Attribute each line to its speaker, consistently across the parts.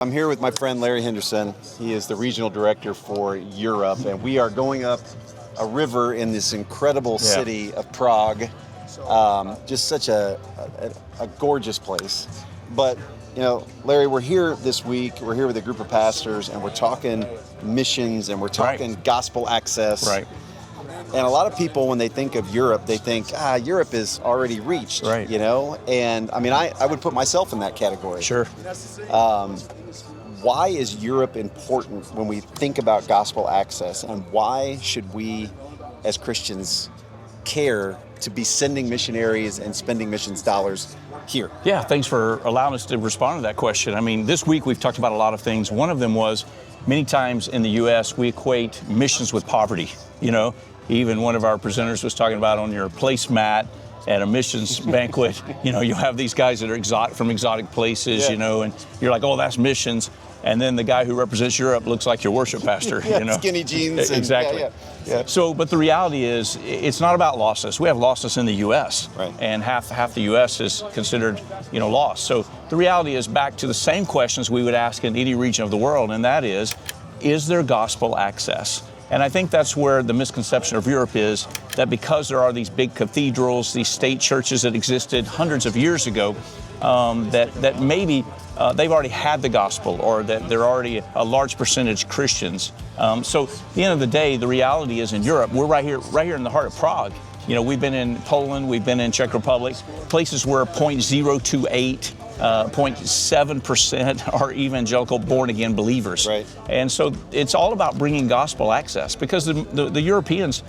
Speaker 1: I'm here with my friend Larry Henderson. He is the regional director for Europe, and we are going up a river in this incredible city of Prague. Just such a gorgeous place. But, you know, Larry, we're here this week. We're here with a group of pastors, and we're talking missions, and we're talking gospel access.
Speaker 2: Right.
Speaker 1: And a lot of people, when they think of Europe, they think, Europe is already reached, you know? And, I mean, I would put myself in that category.
Speaker 2: Sure.
Speaker 1: Why is Europe important when we think about gospel access, and why should we, as Christians, care to be sending missionaries and spending missions dollars here?
Speaker 2: Yeah, thanks for allowing us to respond to that question. I mean, this week we've talked about a lot of things. One of them was, many times in the U.S. we equate missions with poverty. You know, even one of our presenters was talking about on your placemat at a missions banquet, you know, you have these guys that are from exotic places, you know, and you're like, oh, that's missions. And then the guy who represents Europe looks like your worship pastor, you know.
Speaker 1: Skinny jeans.
Speaker 2: Exactly. So, but the reality is, it's not about lostness. We have lostness in the U.S. And half the U.S. is considered, you know, lost. So the reality is back to the same questions we would ask in any region of the world, and that is there gospel access? And I think that's where the misconception of Europe is, that because there are these big cathedrals, these state churches that existed hundreds of years ago, that maybe they've already had the gospel, or that they're already a large percentage Christians. So at the end of the day, the reality is in Europe, we're right here in the heart of Prague. You know, we've been in Poland, we've been in Czech Republic, places where 0.028 0.7% are evangelical born-again believers. And so it's all about bringing gospel access, because the Europeans,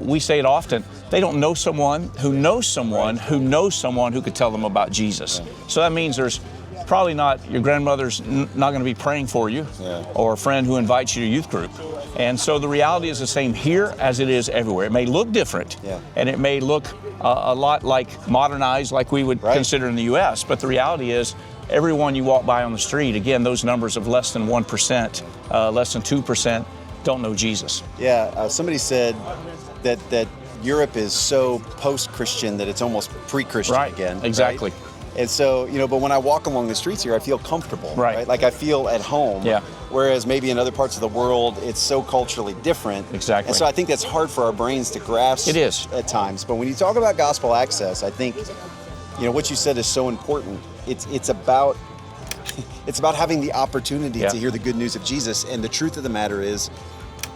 Speaker 2: we say it often, they don't know someone who knows someone who knows someone who could tell them about Jesus. So that means there's probably not, your grandmother's not going to be praying for you, or a friend who invites you to youth group. And so the reality is the same here as it is everywhere. It may look different, and it may look a lot like modernized, like we would consider in the U.S., but the reality is everyone you walk by on the street, again, those numbers of less than 1%, less than 2%, don't know Jesus.
Speaker 1: Somebody said that Europe is so post-Christian that it's almost pre-Christian again.
Speaker 2: Exactly.
Speaker 1: And so, you know, but when I walk along the streets here, I feel comfortable, Like I feel at home. Whereas maybe in other parts of the world, it's so culturally different.
Speaker 2: Exactly.
Speaker 1: And so I think that's hard for our brains to grasp.
Speaker 2: It is.
Speaker 1: At times. But when you talk about gospel access, I think, you know, what you said is so important. It's about having the opportunity to hear the good news of Jesus. And the truth of the matter is,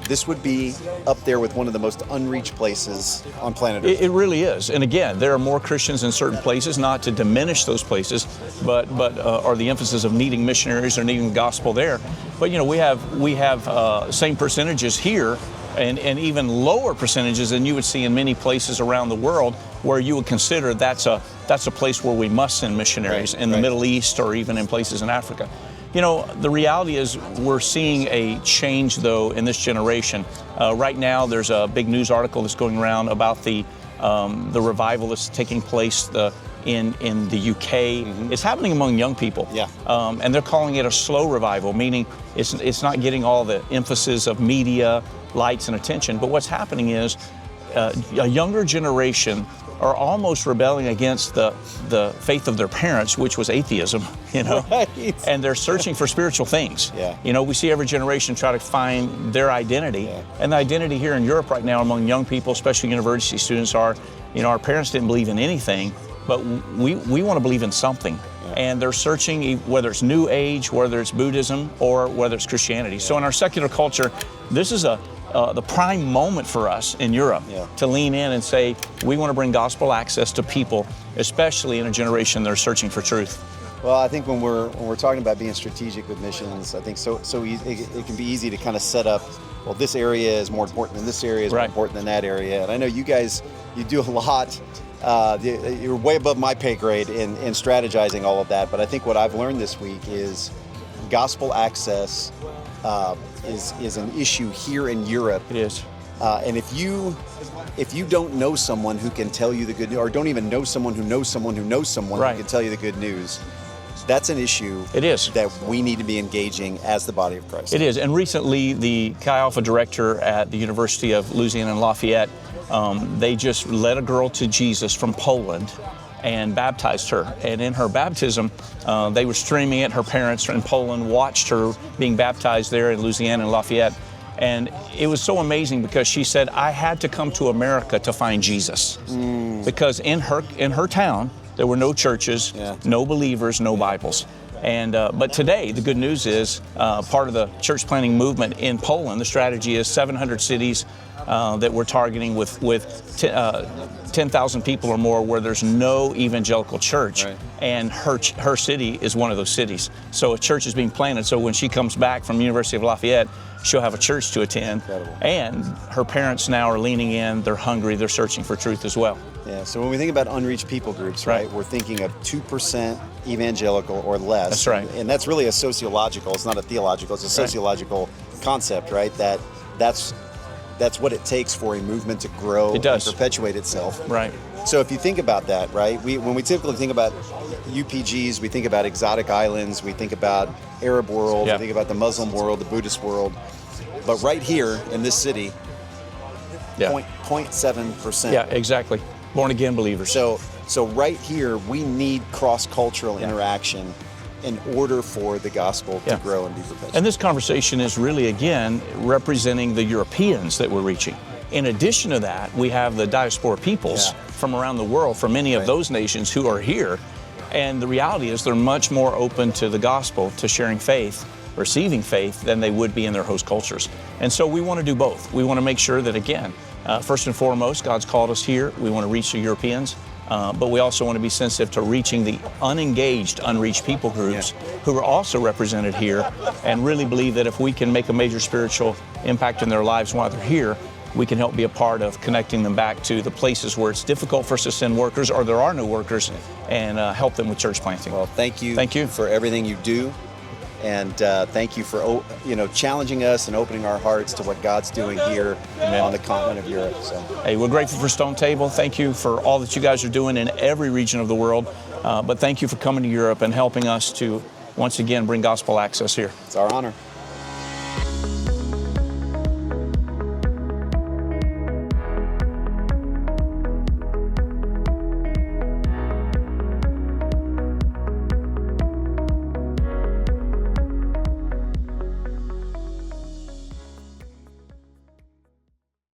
Speaker 1: this would be up there with one of the most unreached places on planet Earth.
Speaker 2: It really is. And again, there are more Christians in certain places, not to diminish those places, but or the emphasis of needing missionaries or needing the gospel there. But, you know, we have same percentages here, and even lower percentages than you would see in many places around the world, where you would consider that's a place where we must send missionaries in the Middle East, or even in places in Africa. You know, the reality is we're seeing a change, though, in this generation. Right now, there's a big news article that's going around about the revival that's taking place in the UK. It's happening among young people. And they're calling it a slow revival, meaning it's not getting all the emphasis of media, lights, and attention. But what's happening is a younger generation are almost rebelling against the faith of their parents, which was atheism, you know, and they're searching for spiritual things. You know, we see every generation try to find their identity, and the identity here in Europe right now among young people, especially university students, are, you know, our parents didn't believe in anything, but we want to believe in something. And they're searching, whether it's New Age, whether it's Buddhism, or whether it's Christianity. So in our secular culture, this is the prime moment for us in Europe to lean in and say, we want to bring gospel access to people, especially in a generation that are searching for truth.
Speaker 1: Well, I think when we're talking about being strategic with missions, I think it can be easy to kind of set up, well, this area is more important than this area, is more important than that area. And I know you guys, you do a lot. You're way above my pay grade in strategizing all of that. But I think what I've learned this week is gospel access is an issue here in Europe.
Speaker 2: It is.
Speaker 1: And if you don't know someone who can tell you the good news, or don't even know someone who knows someone who knows someone who can tell you the good news, that's an issue that we need to be engaging as the body of Christ.
Speaker 2: It is. And recently, the Chi Alpha director at the University of Louisiana in Lafayette, they just led a girl to Jesus from Poland. and baptized her. And in her baptism, they were streaming it. Her parents in Poland watched her being baptized there in Louisiana and Lafayette. And it was so amazing because she said, I had to come to America to find Jesus. Because in her town, there were no churches, no believers, no Bibles. And but today, the good news is part of the church planting movement in Poland, the strategy is 700 cities that we're targeting with 10,000 people or more where there's no evangelical church. Right. And her city is one of those cities. So a church is being planted. So when she comes back from University of Lafayette, she'll have a church to attend. Incredible. And her parents now are leaning in, they're hungry, they're searching for truth as well.
Speaker 1: Yeah, so when we think about unreached people groups, right, we're thinking of 2% evangelical or less.
Speaker 2: That's right.
Speaker 1: And that's really a sociological, it's not a theological, it's a sociological concept, right? That's what it takes for a movement to grow and perpetuate itself.
Speaker 2: Right.
Speaker 1: So if you think about that, right, when we typically think about UPGs, we think about exotic islands, we think about Arab world, we think about the Muslim world, the Buddhist world. But right here in this city, 0.7%.
Speaker 2: Yeah, exactly. Born again believers.
Speaker 1: So right here, we need cross-cultural interaction in order for the gospel to grow and be perpetuated.
Speaker 2: And this conversation is really, again, representing the Europeans that we're reaching. In addition to that, we have the diaspora peoples from around the world, from many of those nations who are here. And the reality is they're much more open to the gospel, to sharing faith, receiving faith, than they would be in their host cultures. And so we want to do both. We want to make sure that, again, first and foremost, God's called us here. We want to reach the Europeans. But we also want to be sensitive to reaching the unengaged, unreached people groups who are also represented here, and really believe that if we can make a major spiritual impact in their lives while they're here, we can help be a part of connecting them back to the places where it's difficult for us to send workers or there are no workers, and help them with church planting.
Speaker 1: Well, thank you for everything you do. And thank you for challenging us and opening our hearts to what God's doing here on the continent of Europe. So,
Speaker 2: hey, we're grateful for Stone Table. Thank you for all that you guys are doing in every region of the world. But thank you for coming to Europe and helping us to once again bring gospel access here.
Speaker 1: It's our honor.